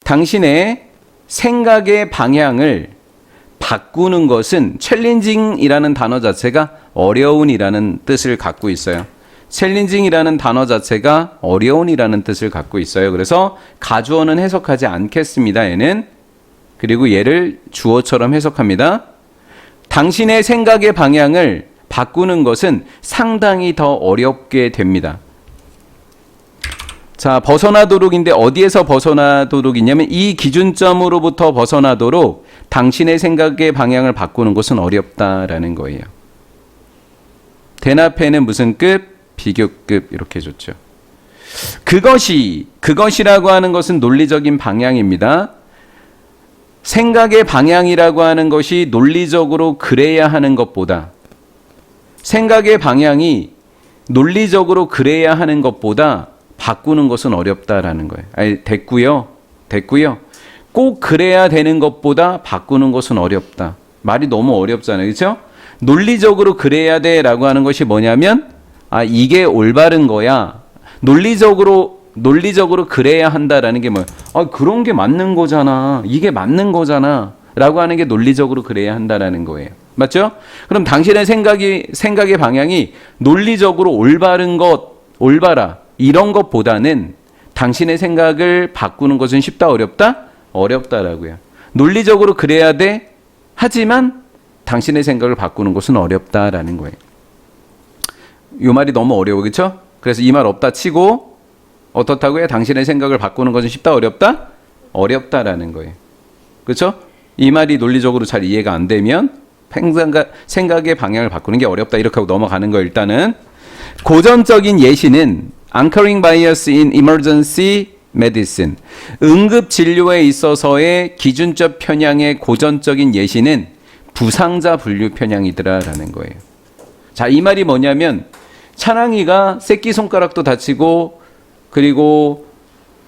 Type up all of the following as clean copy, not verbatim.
당신의 생각의 방향을 바꾸는 것은 챌린징이라는 단어 자체가 어려운이라는 뜻을 갖고 있어요. 챌린징이라는 단어 자체가 어려운이라는 뜻을 갖고 있어요. 그래서 가주어는 해석하지 않겠습니다. 얘는. 그리고 얘를 주어처럼 해석합니다. 당신의 생각의 방향을 바꾸는 것은 상당히 더 어렵게 됩니다. 자, 벗어나도록인데 어디에서 벗어나도록이냐면 이 기준점으로부터 벗어나도록 당신의 생각의 방향을 바꾸는 것은 어렵다라는 거예요. 대납해는 무슨 급? 비교급 이렇게 줬죠. 그것이라고 하는 것은 논리적인 방향입니다. 생각의 방향이라고 하는 것이 논리적으로 그래야 하는 것보다 생각의 방향이 논리적으로 그래야 하는 것보다 바꾸는 것은 어렵다라는 거예요. 아니, 됐고요. 꼭 그래야 되는 것보다 바꾸는 것은 어렵다. 말이 너무 어렵잖아요. 그렇죠? 논리적으로 그래야 돼라고 하는 것이 뭐냐면 이게 올바른 거야. 논리적으로 그래야 한다라는 게 뭐예요? 그런 게 맞는 거잖아. 이게 맞는 거잖아. 라고 하는 게 논리적으로 그래야 한다라는 거예요. 맞죠? 그럼 당신의 생각의 방향이 논리적으로 올바라. 이런 것보다는 당신의 생각을 바꾸는 것은 쉽다, 어렵다? 어렵다라고요. 논리적으로 그래야 돼. 하지만 당신의 생각을 바꾸는 것은 어렵다라는 거예요. 이 말이 너무 어려워. 그렇죠? 그래서 이 말 없다 치고 어떻다고요? 당신의 생각을 바꾸는 것은 쉽다, 어렵다? 어렵다라는 거예요. 그렇죠? 이 말이 논리적으로 잘 이해가 안 되면 생각의 방향을 바꾸는 게 어렵다 이렇게 하고 넘어가는 거예요. 일단은 고전적인 예시는 Anchoring bias in emergency medicine. 응급 진료에 있어서의 기준적 편향의 고전적인 예시는 부상자 분류 편향이더라라는 거예요. 자, 이 말이 뭐냐면 찬항이가 새끼손가락도 다치고 그리고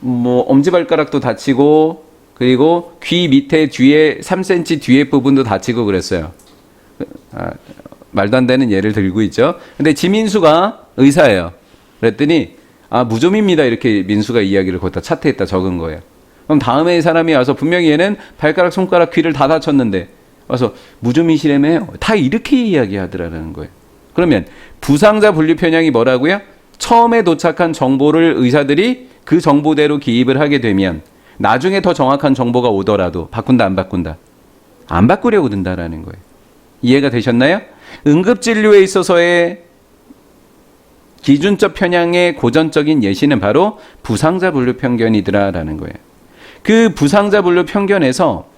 엄지발가락도 다치고 그리고 귀 밑에 뒤에 3cm 뒤에 부분도 다치고 그랬어요. 말도 안 되는 예를 들고 있죠. 근데 지민수가 의사예요. 그랬더니 무좀입니다. 이렇게 민수가 이야기를 거기다 차트에다 적은 거예요. 그럼 다음에 이 사람이 와서 분명히 얘는 발가락, 손가락, 귀를 다 다쳤는데 와서 무좀이시라며요. 다 이렇게 이야기하더라는 거예요. 그러면 부상자 분류 편향이 뭐라고요? 처음에 도착한 정보를 의사들이 그 정보대로 기입을 하게 되면 나중에 더 정확한 정보가 오더라도 바꾼다, 안 바꾼다? 안 바꾸려고 든다라는 거예요. 이해가 되셨나요? 응급진료에 있어서의 기준적 편향의 고전적인 예시는 바로 부상자 분류 편견이더라라는 거예요. 그 부상자 분류 편견에서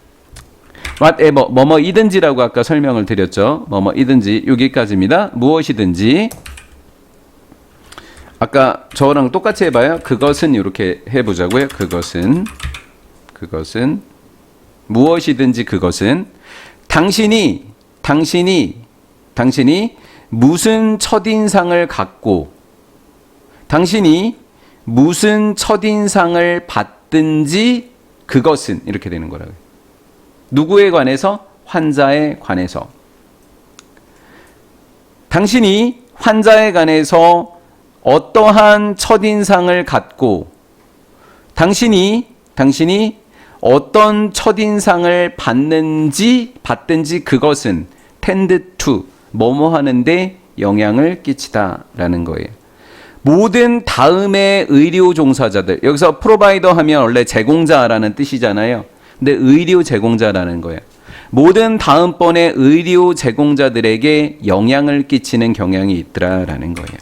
whatever, 뭐뭐이든지라고 아까 설명을 드렸죠. 뭐뭐이든지 여기까지입니다. 무엇이든지. 아까 저랑 똑같이 해봐요. 그것은 이렇게 해보자고요. 그것은 무엇이든지 그것은 당신이 무슨 첫인상을 갖고 당신이 무슨 첫인상을 받든지 그것은 이렇게 되는 거라고요. 누구에 관해서? 환자에 관해서. 당신이 환자에 관해서 어떠한 첫인상을 갖고 당신이 어떤 첫인상을 받든지 그것은 tend to 뭐뭐 하는데 영향을 끼치다라는 거예요. 모든 다음의 의료 종사자들, 여기서 프로바이더 하면 원래 제공자라는 뜻이잖아요. 근데 의료 제공자라는 거예요. 모든 다음번의 의료 제공자들에게 영향을 끼치는 경향이 있더라라는 거예요.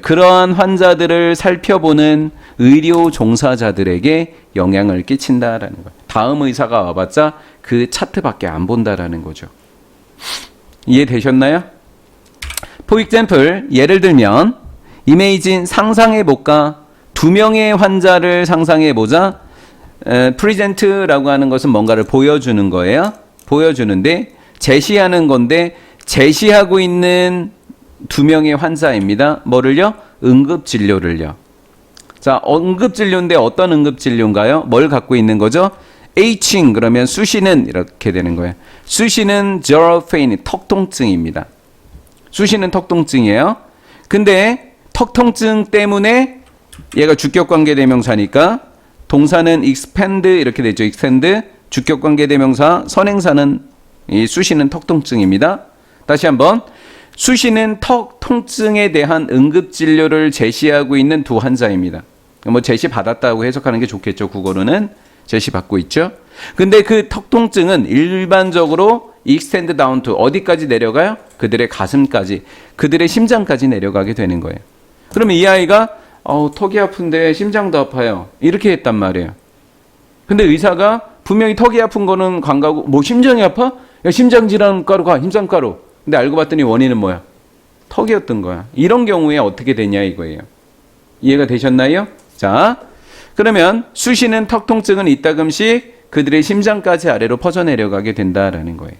그러한 환자들을 살펴보는 의료 종사자들에게 영향을 끼친다라는 거예요. 다음 의사가 와봤자 그 차트밖에 안 본다라는 거죠. 이해되셨나요? For example, 예를 들면 imagine, 상상해볼까? 2명의 환자를 상상해보자. present라고 하는 것은 뭔가를 보여주는 거예요. 보여주는데 제시하는 건데 제시하고 있는 2명의 환자입니다. 뭐를요? 응급진료를요. 자, 응급진료인데 어떤 응급진료인가요? 뭘 갖고 있는 거죠? Hing 그러면 수시는 이렇게 되는 거예요. 수시는 jaw pain, 턱 통증입니다. 수시는 턱 통증이에요. 근데 턱 통증 때문에 얘가 주격관계 대명사니까 동사는 expand 이렇게 되죠. expand. 주격관계대명사, 선행사는 이 수시는 턱 통증입니다. 다시 한번. 수시는 턱 통증에 대한 응급진료를 제시하고 있는 두 환자입니다. 뭐 제시 받았다고 해석하는 게 좋겠죠. 국어로는 제시 받고 있죠. 근데 그 턱 통증은 일반적으로 extend down to 어디까지 내려가요? 그들의 가슴까지, 그들의 심장까지 내려가게 되는 거예요. 그러면 이 아이가 턱이 아픈데 심장도 아파요. 이렇게 했단 말이에요. 근데 의사가 분명히 턱이 아픈 거는 관가고 뭐 심장이 아파? 야, 심장질환과로 가. 심장과로. 근데 알고 봤더니 원인은 뭐야? 턱이었던 거야. 이런 경우에 어떻게 되냐 이거예요. 이해가 되셨나요? 자, 그러면 수시는 턱 통증은 이따금씩 그들의 심장까지 아래로 퍼져 내려가게 된다라는 거예요.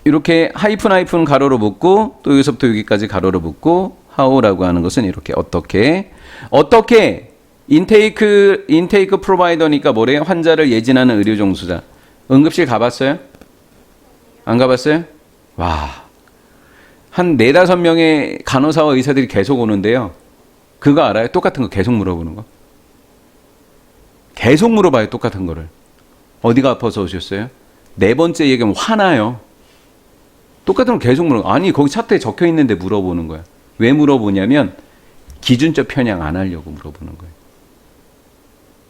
이렇게 하이픈 가로로 묶고 또 여기서부터 여기까지 가로로 묶고 how라고 하는 것은 이렇게 어떻게 인테이크 프로바이더니까 뭐래요? 환자를 예진하는 의료 종수자. 응급실 가봤어요? 안 가봤어요? 와, 한 4-5명의 간호사와 의사들이 계속 오는데요. 그거 알아요? 똑같은 거 계속 물어보는 거. 계속 물어봐요. 똑같은 거를. 어디가 아파서 오셨어요? 4번째 얘기하면 화나요. 똑같은 거 계속 물어봐. 아니 거기 차트에 적혀 있는데 물어보는 거야. 왜 물어보냐면 기준적 편향 안 하려고 물어보는 거예요.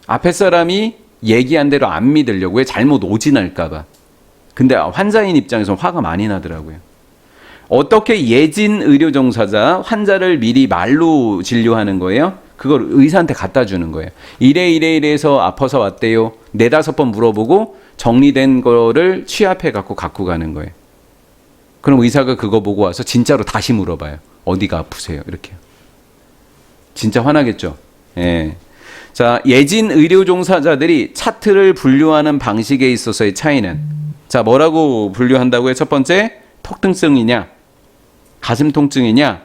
앞에 사람이 얘기한 대로 안 믿으려고 왜 잘못 오진할까 봐. 근데 환자인 입장에서는 화가 많이 나더라고요. 어떻게 예진 의료 종사자 환자를 미리 말로 진료하는 거예요? 그걸 의사한테 갖다 주는 거예요. 이래서 아파서 왔대요. 4-5번 물어보고 정리된 거를 취합해 갖고 가는 거예요. 그럼 의사가 그거 보고 와서 진짜로 다시 물어봐요. 어디가 아프세요? 이렇게. 진짜 화나겠죠? 예. 자, 예진 의료 종사자들이 차트를 분류하는 방식에 있어서의 차이는, 자, 뭐라고 분류한다고요? 첫 번째, 턱 통증이냐, 가슴 통증이냐,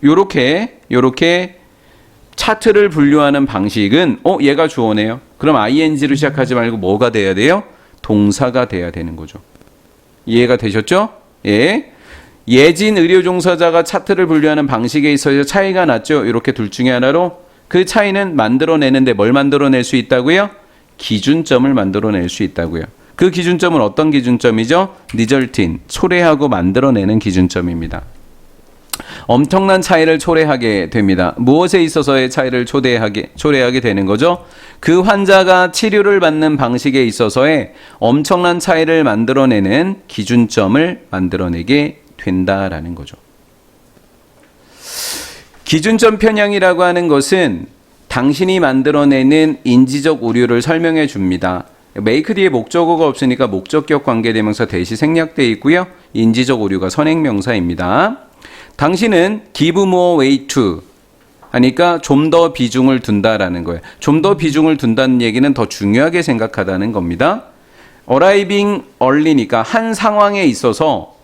요렇게 차트를 분류하는 방식은, 얘가 주어네요. 그럼 ing로 시작하지 말고 뭐가 돼야 돼요? 동사가 돼야 되는 거죠. 이해가 되셨죠? 예. 예진 의료 종사자가 차트를 분류하는 방식에 있어서 차이가 났죠. 이렇게 둘 중에 하나로. 그 차이는 만들어내는데 뭘 만들어낼 수 있다고요? 기준점을 만들어낼 수 있다고요. 그 기준점은 어떤 기준점이죠? 리절틴, 초래하고 만들어내는 기준점입니다. 엄청난 차이를 초래하게 됩니다. 무엇에 있어서의 차이를 초래하게 되는 거죠? 그 환자가 치료를 받는 방식에 있어서의 엄청난 차이를 만들어내는 기준점을 만들어내게 된다라는 거죠. 기준점 편향이라고 하는 것은 당신이 만들어내는 인지적 오류를 설명해 줍니다. make 뒤에 목적어가 없으니까 목적격 관계대명사 대시 생략되어 있고요. 인지적 오류가 선행명사입니다. 당신은 give more weight to 하니까 좀 더 비중을 둔다라는 거예요. 좀 더 비중을 둔다는 얘기는 더 중요하게 생각하다는 겁니다. arriving early니까 한 상황에 있어서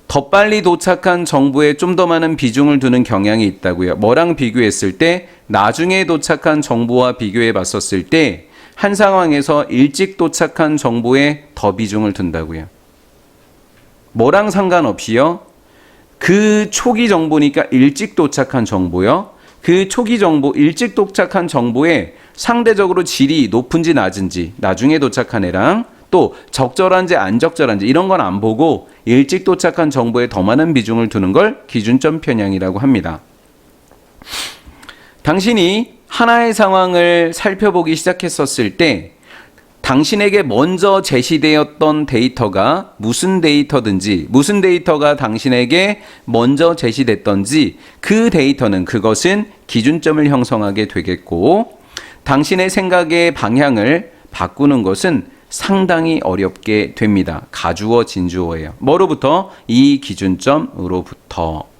더 빨리 도착한 정보에 좀 더 많은 비중을 두는 경향이 있다고요. 뭐랑 비교했을 때 나중에 도착한 정보와 비교해 봤었을 때 한 상황에서 일찍 도착한 정보에 더 비중을 둔다고요. 뭐랑 상관없이요. 그 초기 정보니까 일찍 도착한 정보요. 그 초기 정보, 일찍 도착한 정보에 상대적으로 질이 높은지 낮은지, 나중에 도착한 애랑 또 적절한지 안 적절한지 이런 건 안 보고 일찍 도착한 정보에 더 많은 비중을 두는 걸 기준점 편향이라고 합니다. 당신이 하나의 상황을 살펴보기 시작했었을 때 당신에게 먼저 제시되었던 데이터가 무슨 데이터든지 무슨 데이터가 당신에게 먼저 제시됐던지 그 데이터는 그것은 기준점을 형성하게 되겠고 당신의 생각의 방향을 바꾸는 것은 상당히 어렵게 됩니다. 가주어 진주어예요. 뭐로부터? 이 기준점으로부터.